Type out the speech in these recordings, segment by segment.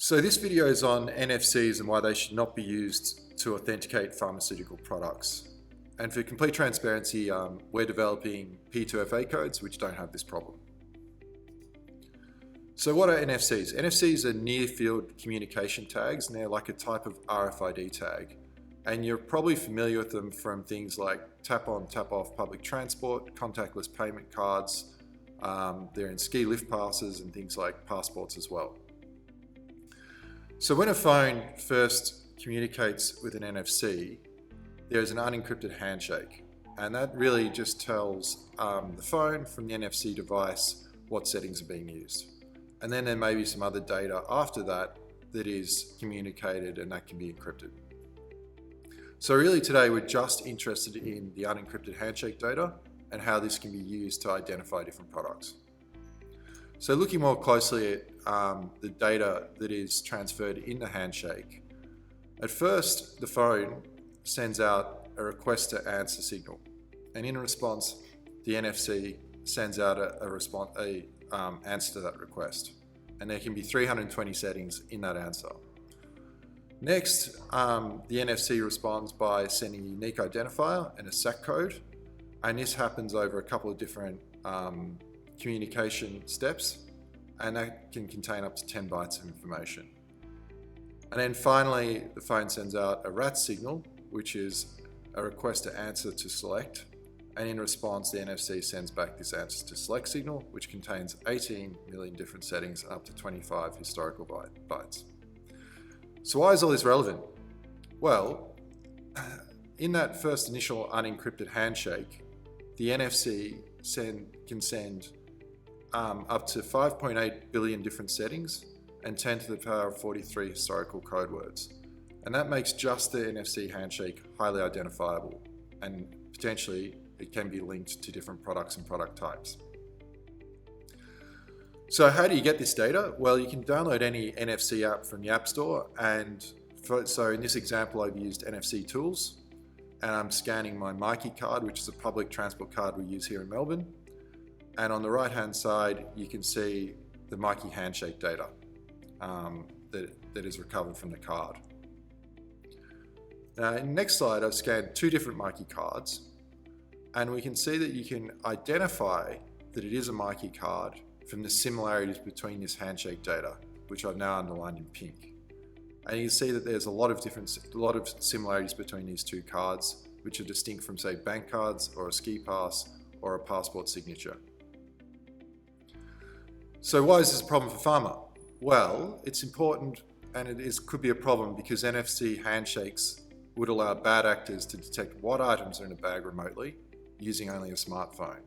So this video is on NFCs and why they should not be used to authenticate pharmaceutical products. And for complete transparency, we're developing P2FA codes which don't have this problem. So what are NFCs? NFCs are near field communication tags, and they're like a type of RFID tag. And you're probably familiar with them from things like tap on, tap off public transport, contactless payment cards. They're in ski lift passes and things like passports as well. So when a phone first communicates with an NFC, there's an unencrypted handshake. And that really just tells the phone from the NFC device what settings are being used. And then there may be some other data after that that is communicated, and that can be encrypted. So really today we're just interested in the unencrypted handshake data and how this can be used to identify different products. So looking more closely at the data that is transferred in the handshake, at first the phone sends out a request to answer signal, and in response the NFC sends out an answer to that request, and there can be 320 settings in that answer. Next, the NFC responds by sending a unique identifier and a SAC code, and this happens over a couple of different communication steps, and that can contain up to 10 bytes of information. And then finally, the phone sends out a RAT signal, which is a request to answer to select, and in response the NFC sends back this answer to select signal, which contains 18 million different settings and up to 25 historical bytes. So why is all this relevant? Well, in that first initial unencrypted handshake, the NFC can send up to 5.8 billion different settings and 10 to the power of 43 historical code words. And that makes just the NFC handshake highly identifiable, and potentially it can be linked to different products and product types. So how do you get this data? Well, you can download any NFC app from the App Store, and so in this example I've used NFC Tools, and I'm scanning my Myki card, which is a public transport card we use here in Melbourne. And on the right hand side you can see the Myki handshake data that is recovered from the card. Now in the next slide I've scanned two different Myki cards, and we can see that you can identify that it is a Myki card from the similarities between this handshake data, which I've now underlined in pink. And you can see that there's a lot of similarities between these two cards, which are distinct from, say, bank cards or a ski pass or a passport signature. So why is this a problem for pharma? Well, it's important, and could be a problem because NFC handshakes would allow bad actors to detect what items are in a bag remotely using only a smartphone.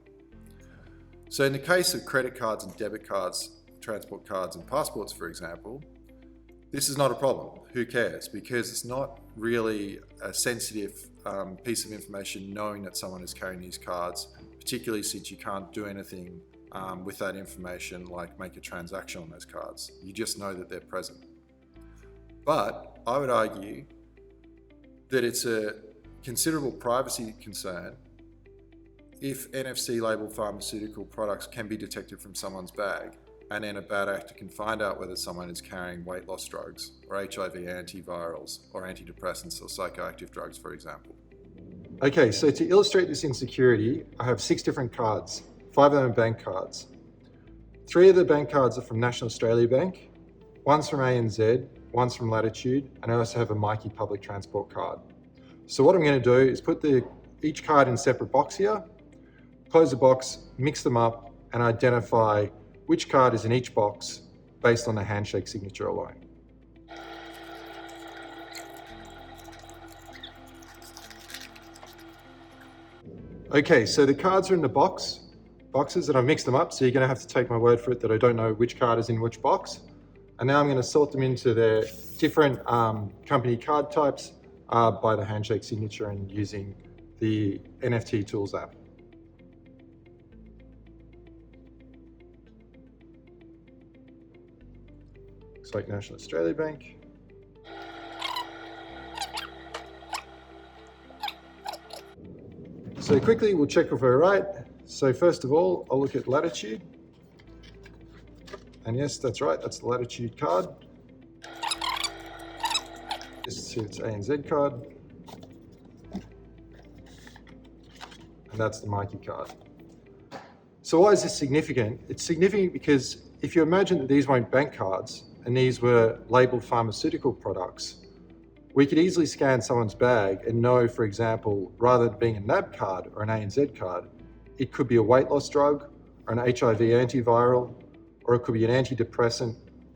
So in the case of credit cards and debit cards, transport cards and passports, for example, this is not a problem. Who cares? Because it's not really a sensitive piece of information knowing that someone is carrying these cards, particularly since you can't do anything with that information like make a transaction on those cards. You just know that they're present. But I would argue that it's a considerable privacy concern if NFC-labelled pharmaceutical products can be detected from someone's bag, and then a bad actor can find out whether someone is carrying weight loss drugs or HIV antivirals or antidepressants or psychoactive drugs, for example. Okay, so to illustrate this insecurity, I have 6 different cards. 5 of them are bank cards. 3 of the bank cards are from National Australia Bank, one's from ANZ, one's from Latitude, and I also have a Myki public transport card. So what I'm going to do is put each card in a separate box here, close the box, mix them up, and identify which card is in each box based on the handshake signature alone. Okay, so the cards are in the boxes, and I've mixed them up, so you're going to have to take my word for it that I don't know which card is in which box. And now I'm going to sort them into their different company card types by the handshake signature and using the NFT Tools app. Looks like National Australia Bank. So quickly we'll check if we're right. So first of all, I'll look at Latitude. And yes, that's right, that's the Latitude card. This is its ANZ card. And that's the Mikey card. So why is this significant? It's significant because if you imagine that these weren't bank cards and these were labeled pharmaceutical products, we could easily scan someone's bag and know, for example, rather than being a NAB card or an ANZ card, it could be a weight loss drug or an HIV antiviral, or it could be an antidepressant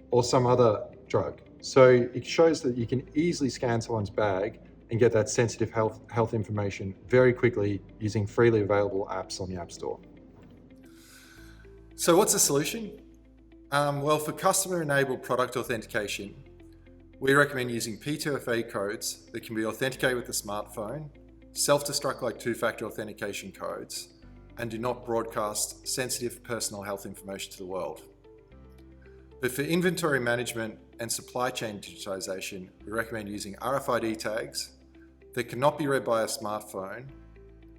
or some other drug. So it shows that you can easily scan someone's bag and get that sensitive health information very quickly using freely available apps on the App Store. So what's the solution? Well, for customer-enabled product authentication, we recommend using P2FA codes that can be authenticated with the smartphone, self-destruct like two-factor authentication codes, and do not broadcast sensitive personal health information to the world. But for inventory management and supply chain digitization, we recommend using RFID tags that cannot be read by a smartphone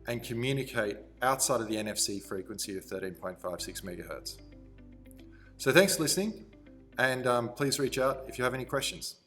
and communicate outside of the NFC frequency of 13.56 megahertz. So thanks for listening, and please reach out if you have any questions.